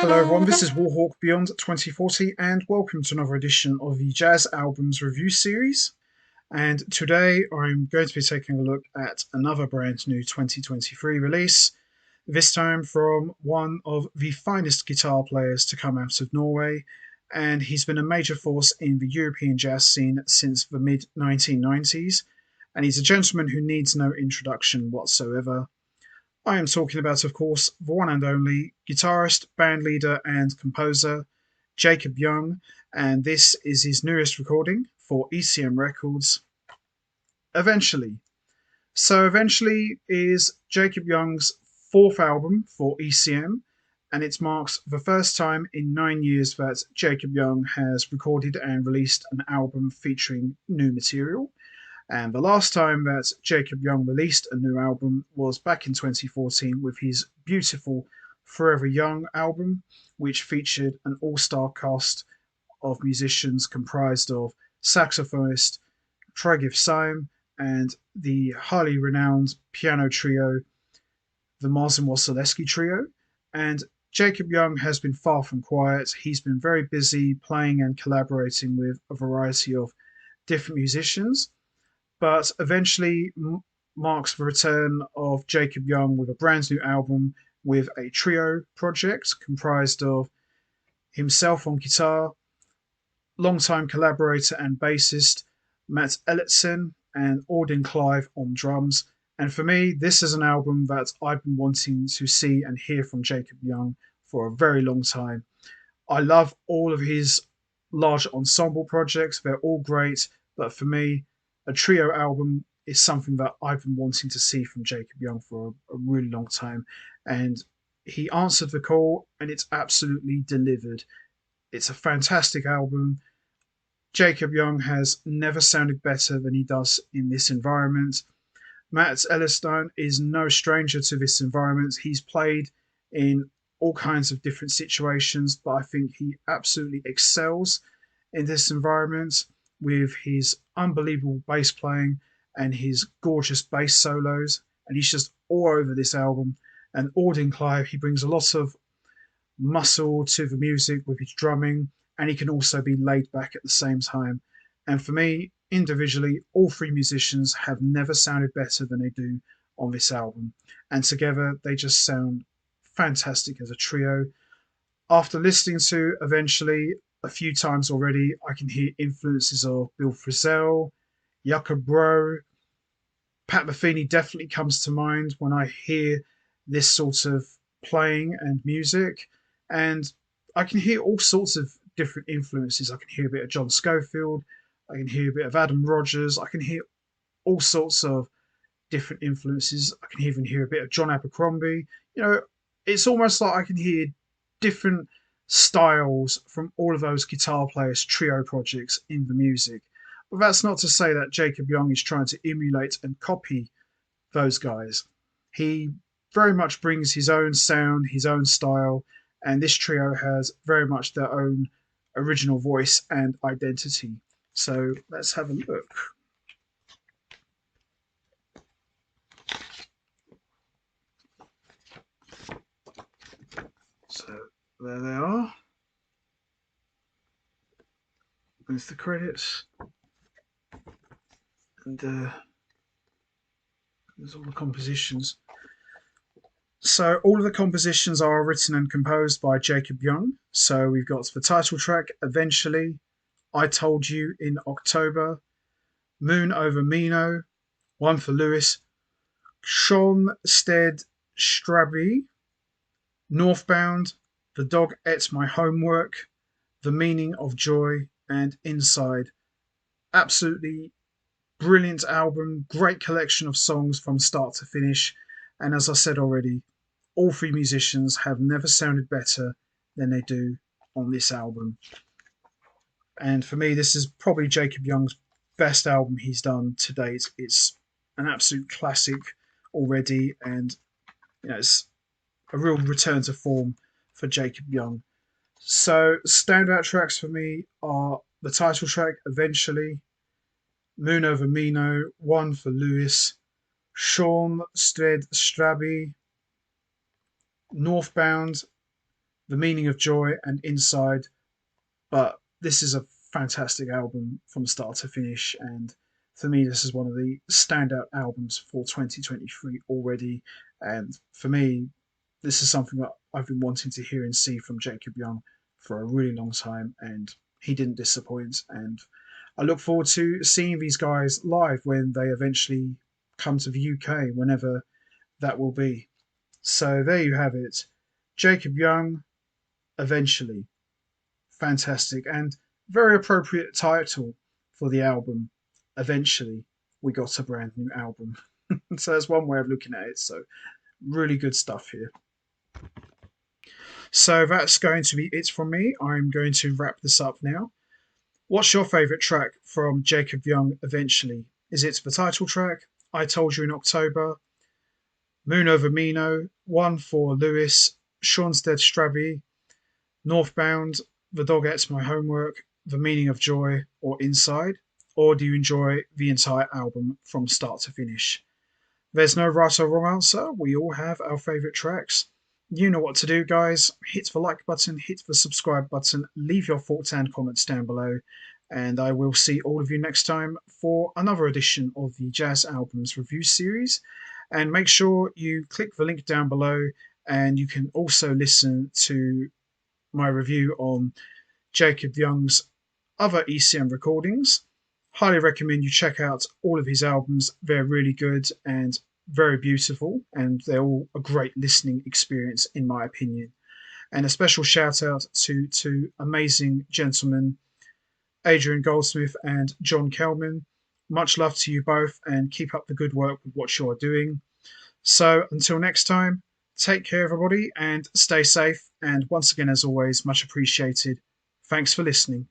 Hello everyone, this is Warhawk Beyond 2040 and welcome to another edition of the Jazz Albums Review Series. And today I'm going to be taking a look at another brand new 2023 release, this time from one of the finest guitar players to come out of Norway, and he's been a major force in the European jazz scene since the mid-1990s, and he's a gentleman who needs no introduction whatsoever. I am talking about, of course, the one and only guitarist, bandleader, and composer Jacob Young, and this is his newest recording for ECM Records, Eventually. So, Eventually is Jacob Young's fourth album for ECM, and it marks the first time in 9 years that Jacob Young has recorded and released an album featuring new material. And the last time that Jacob Young released a new album was back in 2014 with his beautiful Forever Young album, which featured an all-star cast of musicians comprised of saxophonist Tregev Syme and the highly renowned piano trio, the Marcin Wasilewski Trio. And Jacob Young has been far from quiet. He's been very busy playing and collaborating with a variety of different musicians, but eventually marks the return of Jacob Young with a brand new album with a trio project comprised of himself on guitar, longtime collaborator and bassist Mats Eilertsen, and Audun Kleive on drums. And for me, this is an album that I've been wanting to see and hear from Jacob Young for a very long time. I love all of his large ensemble projects, they're all great, but for me, a trio album is something that I've been wanting to see from Jacob Young for a really long time. And he answered the call and it's absolutely delivered. It's a fantastic album. Jacob Young has never sounded better than he does in this environment. Mats Eilertsen is no stranger to this environment. He's played in all kinds of different situations, but I think he absolutely excels in this environment with his unbelievable bass playing and his gorgeous bass solos. And he's just all over this album. And Audun Kleive, he brings a lot of muscle to the music with his drumming, and he can also be laid back at the same time. And for me, individually, all three musicians have never sounded better than they do on this album. And together, they just sound fantastic as a trio. After listening to Eventually a few times already, I can hear influences of Bill Frisell, Yucca Bro. Pat Metheny definitely comes to mind when I hear this sort of playing and music. And I can hear all sorts of different influences. I can hear a bit of John Scofield. I can hear a bit of Adam Rogers. I can hear all sorts of different influences. I can even hear a bit of John Abercrombie. It's almost like I can hear different styles from all of those guitar players' trio projects in the music. But that's not to say that Jacob Young is trying to emulate and copy those guys. He very much brings his own sound, his own style, and this trio has very much their own original voice and identity. So let's have a look. So there they are. There's the credits. And there's all the compositions. So all of the compositions are written and composed by Jacob Young. So we've got the title track, Eventually, I Told You in October, Moon Over Mino, One for Lewis, Schonstedt Straby, Northbound, The Dog Ate My Homework, The Meaning of Joy, and Inside. Absolutely brilliant album, great collection of songs from start to finish. And as I said already, all three musicians have never sounded better than they do on this album. And for me, this is probably Jacob Young's best album he's done to date. It's an absolute classic already, and it's a real return to form for Jacob Young. So standout tracks for me are the title track, Eventually, Moon Over Mino, One for Lewis, Schonstedt Straby, Northbound, The Meaning of Joy, and Inside. But this is a fantastic album from start to finish, and for me, this is one of the standout albums for 2023 already. And for me, this is something that I've been wanting to hear and see from Jacob Young for a really long time, and he didn't disappoint. And I look forward to seeing these guys live when they eventually come to the UK, whenever that will be. So there you have it. Jacob Young, eventually. Fantastic and very appropriate title for the album. Eventually, we got a brand new album. So that's one way of looking at it. So really good stuff here. So that's going to be it from me. I'm going to wrap this up now. What's your favourite track from Jacob Young eventually? Is it the title track, I Told You in October, Moon Over Mino, One for Lewis, Sean's Dead Strabby, Northbound, The Dog Ate My Homework, The Meaning of Joy, or Inside? Or do you enjoy the entire album from start to finish? There's no right or wrong answer. We all have our favourite tracks. You know what to do, guys. Hit the like button, hit the subscribe button, leave your thoughts and comments down below, and I will see all of you next time for another edition of the Jazz Albums Review Series. And make sure you click the link down below, and you can also listen to my review on Jacob Young's other ECM recordings. Highly recommend you check out all of his albums. They're really good and very beautiful, and they're all a great listening experience, in my opinion. And a special shout out to two amazing gentlemen, Adrian Goldsmith and John Kelman. Much love to you both, and keep up the good work with what you're doing. So until next time, take care, everybody, and stay safe. And once again, as always, much appreciated. Thanks for listening.